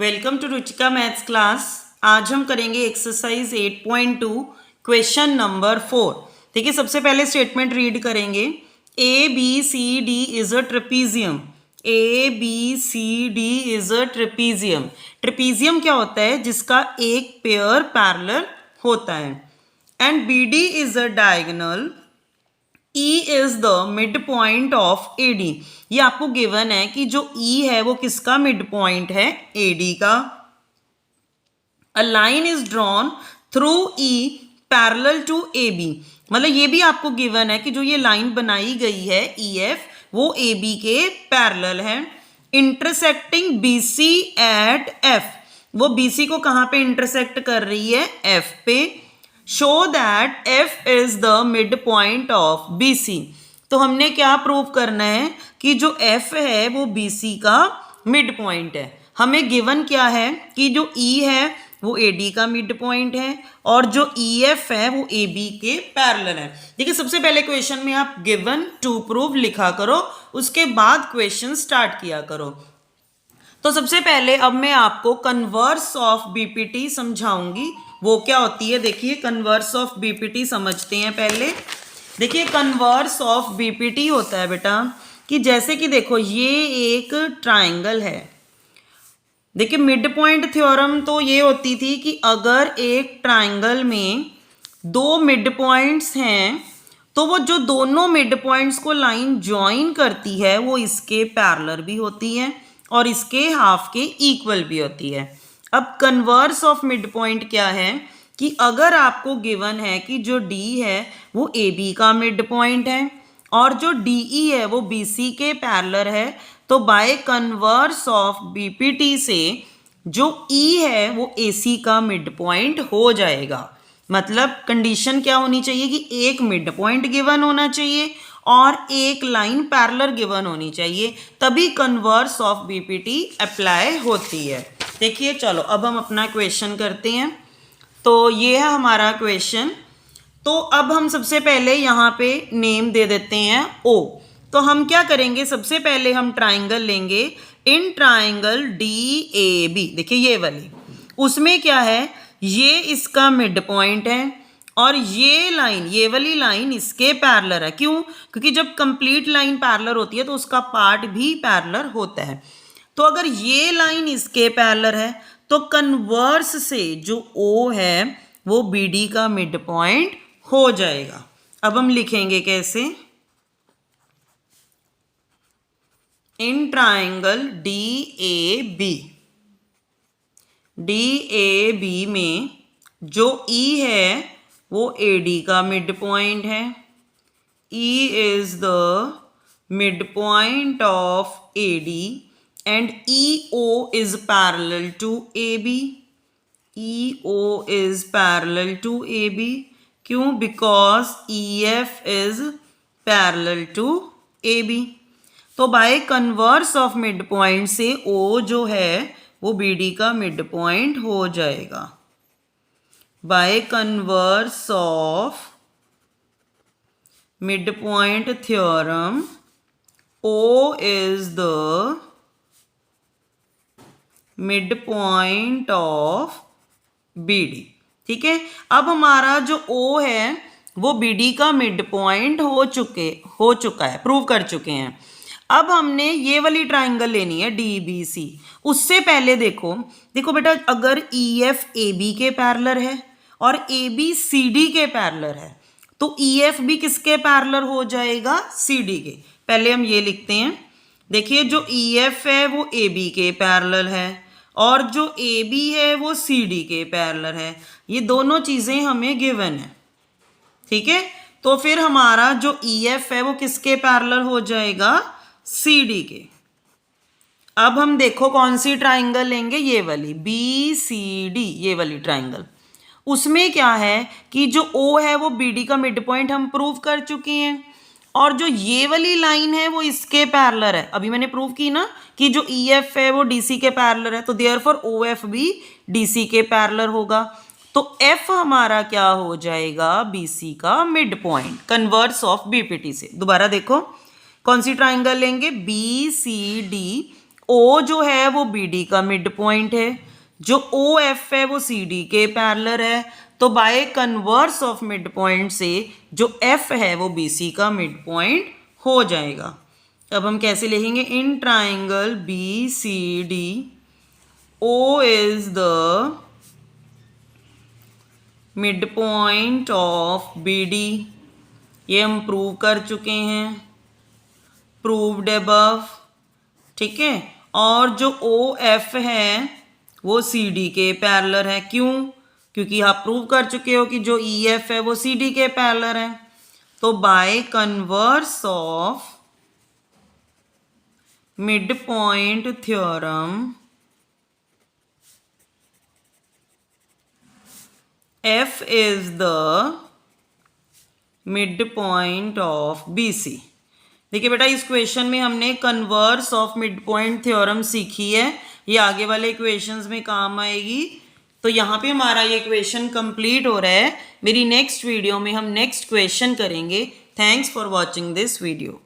Welcome to Ruchika maths class. आज हम करेंगे एक्सरसाइज 8.2 क्वेश्चन नंबर 4। देखिए, सबसे पहले स्टेटमेंट रीड करेंगे। A B C D is a trapezium. A B C D is a trapezium. Trapezium क्या होता है? जिसका एक पेयर पैरेलल होता है। And B D is a diagonal. E is the midpoint of AD। ये आपको गिवन है कि जो E है वो किसका मिड पॉइंट है? AD का। A line is drawn through E parallel to AB। मतलब ये भी आपको गिवन है कि जो ये लाइन बनाई गई है EF वो AB के पैरेलल है। Intersecting BC at F। वो BC को कहाँ पे इंटरसेक्ट कर रही है? F पे। Show that F is the midpoint of BC। तो हमने क्या प्रूव करना है कि जो F है वो BC का मिड पॉइंट है। हमें गिवन क्या है कि जो E है वो AD का मिड पॉइंट है और जो EF है वो AB के पैरेलल है। देखिए, सबसे पहले क्वेश्चन में आप गिवन टू प्रूव लिखा करो, उसके बाद क्वेश्चन स्टार्ट किया करो। तो सबसे पहले अब मैं आपको कन्वर्स ऑफ बीपीटी समझाऊंगी। वो क्या होती है? देखिए, कन्वर्स ऑफ बीपीटी समझते हैं पहले। देखिए, कन्वर्स ऑफ बीपीटी होता है बेटा कि जैसे कि देखो, ये एक ट्राइंगल है। देखिए, मिड पॉइंट थ्योरम तो ये होती थी कि अगर एक ट्राइंगल में दो मिड पॉइंट्स हैं तो वो जो दोनों मिड पॉइंट्स को लाइन ज्वाइन करती है वो इसके पैरेलल भी होती है और इसके हाफ के इक्वल भी होती है। अब कन्वर्स ऑफ मिड पॉइंट क्या है कि अगर आपको गिवन है कि जो D है वो AB का मिड पॉइंट है और जो DE है वो BC के पैरेलल है, तो बाय कन्वर्स ऑफ बीपीटी से जो E है वो AC का मिड पॉइंट हो जाएगा। मतलब कंडीशन क्या होनी चाहिए कि एक मिड पॉइंट गिवन होना चाहिए और एक लाइन पैरेलल गिवन होनी चाहिए, तभी कन्वर्स ऑफ बीपीटी अप्लाई होती है। देखिए, चलो अब हम अपना क्वेश्चन करते हैं। तो ये है हमारा क्वेश्चन। तो अब हम सबसे पहले यहाँ पे नेम दे देते हैं O। तो हम क्या करेंगे? सबसे पहले हम ट्राइंगल लेंगे। इन ट्राइंगल DAB, देखिए ये वाली, उसमें क्या है? ये इसका मिड पॉइंट है और ये लाइन, ये वाली लाइन इसके पैरेलल है। क्यों? क्योंकि जब कंप्लीट लाइन पैरेलल होती है तो उसका पार्ट भी पैरेलल होता है। तो अगर ये लाइन इसके पैरेलल है तो कन्वर्स से जो O है वो BD का मिड पॉइंट हो जाएगा। अब हम लिखेंगे कैसे? इन ट्राइंगल DAB में जो E है वो AD का मिड पॉइंट है। E is the midpoint of AD and EO is parallel to AB. EO is parallel to AB. क्यों? Because EF is parallel to AB. तो by converse of mid point से O जो है वो BD का mid point हो जाएगा। By converse of mid point theorem O is the mid point of BD। ठीक है, अब हमारा जो O है वो BD का मिड पॉइंट हो चुका है, प्रूव कर चुके हैं। अब हमने ये वाली ट्राइंगल लेनी है DBC। उससे पहले देखो बेटा, अगर EF AB के पैरेलल है और AB CD के पैरेलल है तो EF भी किसके पैरेलल हो जाएगा? CD के। पहले हम ये लिखते हैं। देखिए, जो EF है वो AB के पैरेलल है और जो AB है वो CD के पैरेलल है। ये दोनों चीजें हमें गिवन है। ठीक है, तो फिर हमारा जो EF है वो किसके पैरेलल हो जाएगा? CD के। अब हम देखो कौन सी ट्राइंगल लेंगे? ये वाली BCD, ये वाली ट्राइंगल। उसमें क्या है कि जो O है वो BD का मिड पॉइंट हम प्रूव कर चुके हैं और जो ये वाली लाइन है वो इसके पैरेलल है। अभी मैंने प्रूव की ना कि जो EF है वो DC के पैरेलल है, तो देयरफॉर OF भी DC के पैरेलल होगा। तो F हमारा क्या हो जाएगा? BC का mid point, converse of BPT से। दोबारा देखो कौन सी ट्राइंगल लेंगे? BCD। O जो है वो BD का मिड पॉइंट है, जो OF है वो CD के पैरेलल है, तो by converse of mid point से जो F है वो BC का मिड पॉइंट हो जाएगा। अब हम कैसे लिखेंगे, in triangle BCD O is the midpoint of BD, ये हम प्रूव कर चुके हैं, प्रूव्ड अबव, ठीक है। और जो OF है वो CD के पैरेलल है, क्यों, क्योंकि आप प्रूव कर चुके हो कि जो EF है वो CD के पैरेलल है। तो by converse of mid point theorem F is the midpoint of BC। देखिए बेटा, इस क्वेश्चन में हमने converse of mid point theorem सीखी है, ये आगे वाले इक्वेशंस में काम आएगी। तो यहाँ पे हमारा ये क्वेश्चन कंप्लीट हो रहा है। मेरी नेक्स्ट वीडियो में हम नेक्स्ट क्वेश्चन करेंगे। Thanks for watching this video.